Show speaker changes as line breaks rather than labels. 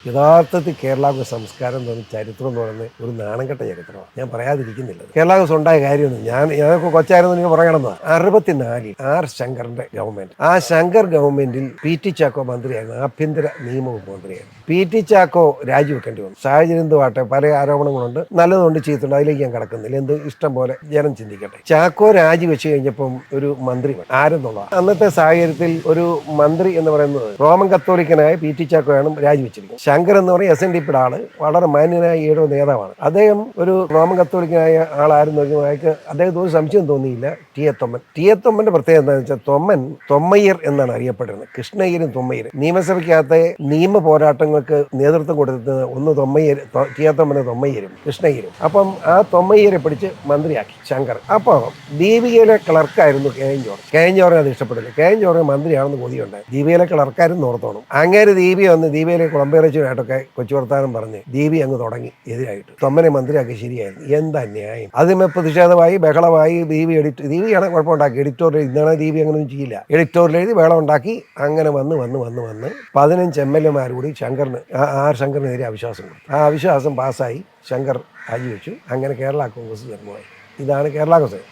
യഥാർത്ഥത്തിൽ കേരള സംസ്കാരം എന്ന് പറഞ്ഞ ചരിത്രം എന്ന് പറയുന്നത് ഒരു നാണംകെട്ട ചരിത്രമാണ്. ഞാൻ പറയാതിരിക്കുന്നില്ല. കേരള ഉണ്ടായ കാര്യമൊന്നും ഞാനൊക്കെ കൊച്ചായിരുന്നു എനിക്ക് പറയണമെന്ന്. 64 ആർ ശങ്കറിന്റെ ഗവൺമെന്റ്. ആ ശങ്കർ ഗവൺമെന്റിൽ പി ടി ചാക്കോ മന്ത്രിയായിരുന്നു, ആഭ്യന്തര നിയമവകുപ്പ് മന്ത്രിയായിരുന്നു. പി ടി ചാക്കോ രാജിവെക്കേണ്ടി വന്നു. സാഹചര്യം എന്തുവാട്ടെ, പല ആരോപണങ്ങളുണ്ട്, നല്ലതുകൊണ്ട് ചെയ്തിട്ടുണ്ട്, അതിലേക്ക് ഞാൻ കിടക്കുന്നില്ല. എന്ത് ഇഷ്ടം പോലെ ജനം ചിന്തിക്കട്ടെ. ചാക്കോ രാജിവെച്ച് കഴിഞ്ഞപ്പം ഒരു മന്ത്രി ആരെന്നുള്ള അന്നത്തെ സാഹചര്യത്തിൽ ഒരു മന്ത്രി എന്ന് പറയുന്നത് റോമൻ കത്തോലിക്കനായ പി ടി ചാക്കോയാണ് രാജിവെച്ചിരിക്കുന്നത്. ശങ്കർ എന്ന് പറയുന്ന SNDPയുടെ ആള്, വളരെ മാന്യനായ ഏഴോ നേതാവാണ്. അദ്ദേഹം ഒരു റോമൻ കത്തോലിക്കനായ ആളായിരുന്നു. അയാൾക്ക് അദ്ദേഹത്തിന് ഒരു സംശയം തോന്നിയില്ല. ടി എ തൊമ്മന്റെ പ്രത്യേകത എന്താണെന്ന് വെച്ചാൽ, തൊമ്മയ്യർ എന്നാണ് അറിയപ്പെടുന്നത്. കൃഷ്ണയ്യരും തൊമ്മയ്യരും നിയമസഭയ്ക്കകത്തെ നിയമ പോരാട്ടങ്ങൾക്ക് നേതൃത്വം കൊടുത്തത് ഒന്ന് ടി എ തൊമ്മയ്യരും കൃഷ്ണയ്യരും. അപ്പം ആ തൊമ്മയ്യരെ പിടിച്ച് മന്ത്രിയാക്കി ശങ്കർ. അപ്പോൾ ദീപികയിലെ ക്ലർക്കായിരുന്നു കെ എൻ ജോർജ് അത് ഇഷ്ടപ്പെടില്ല. കെ എൻ ജോർജ് മന്ത്രിയാണെന്ന് കൊതിയുണ്ടായി. ദീപികയിലെ ക്ലർക്കായിരുന്നു ഓർത്തോണം. അങ്ങേര് ദീപി വന്ന് ദീപികയിലെ കുളമ്പേറച്ചുമായിട്ടൊക്കെ കൊച്ചു വർത്താനം പറഞ്ഞ് ദീപി അങ്ങ് തുടങ്ങി എതിരായിട്ട്. തൊമ്മനെ മന്ത്രിയാക്കി ശരിയായിരുന്നു. എന്താ ന്യായം? അതിമേ പ്രതിഷേധമായി, ബഹളമായി. ദീപിയാണ് കുഴപ്പമുണ്ടാക്കി. എഡിറ്റോറിയൽ ഇന്നാണ് ദീപി അങ്ങനെയൊന്നും ചെയ്യില്ല. എഡിറ്റോറിയൽ എഴുതി ബഹളം ഉണ്ടാക്കി. അങ്ങനെ വന്ന് 15 MLA കൂടി ശങ്കറിനെതിരെ അവിശ്വാസം കൊടുത്തു. ആ അവിശ്വാസം പാസ്സായി. ശങ്കർ രാജിവെച്ചു. അങ്ങനെ കേരള കോൺഗ്രസ് ജന്മമായി. ഇതാണ് കേരള കോൺഗ്രസ്.